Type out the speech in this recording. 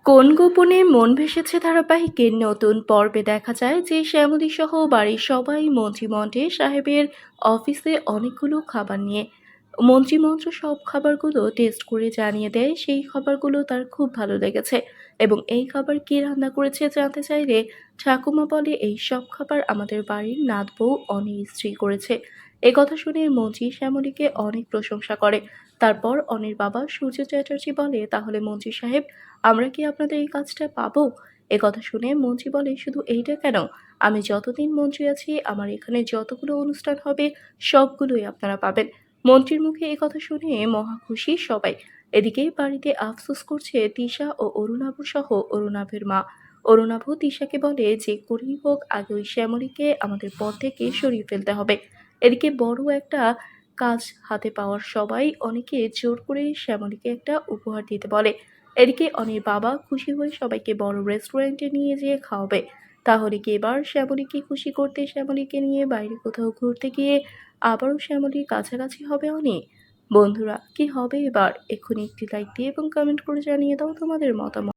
কোন গোপনে মন ভেসেছে ধারাবাহিকের নতুন পর্বে দেখা যায় যে শ্যামলী সহ বাড়ির সবাই মন্ত্রী সাহেবের অফিসে অনেকগুলো খাবার নিয়ে মন্ত্রী সব খাবারগুলো টেস্ট করে জানিয়ে দেয় সেই খাবারগুলো তার খুব ভালো লেগেছে এবং এই খাবার কে রান্না করেছে জানতে চাইলে ঠাকুমা বলে এই সব খাবার আমাদের বাড়ির নাত বউ অনির স্ত্রী করেছে। এ কথা শুনে মন্ত্রী শ্যামলীকে অনেক প্রশংসা করে। তারপর অনির বাবা সূর্য চ্যাটার্জি বলে, তাহলে মন্ত্রী সাহেব, আমরা কি আপনাদের এই কাজটা পাবো? এ কথা শুনে মন্ত্রী বলে, শুধু এইটা কেন? আমি যতদিন মন্ত্রী আছি আমার এখানে যতগুলো অনুষ্ঠান হবে সবগুলোই আপনারা পাবেন। মন্ত্রীর মুখে এ কথা শুনে মহা খুশি সবাই। এদিকে বাড়িতে আফসোস করছে তিশা ও অরুণাভ সহ অরুণাভের মা। অরুণাভ তিশাকে বলে, যে করেই হোক আগে ওই শ্যামলীকে আমাদের পথ থেকে সরিয়ে ফেলতে হবে। এদিকে বড় একটা কাজ হাতে পাওয়ার সবাই অনেকে জোর করে শ্যামলীকে একটা উপহার দিতে বলে। এদিকে অনির বাবা খুশি হয়ে সবাইকে বড় রেস্টুরেন্টে নিয়ে যেয়ে খাওয়াবে। তাহলে কি এবার শ্যামলীকে খুশি করতে শ্যামলীকে নিয়ে বাইরে কোথাও ঘুরতে গিয়ে আবারও শ্যামলীর কাছাকাছি হবে অনি? বন্ধুরা, কি হবে এবার? এক্ষুনি একটি লাইক দিয়ে এবং কমেন্ট করে জানিয়ে দাও তোমাদের মতামত।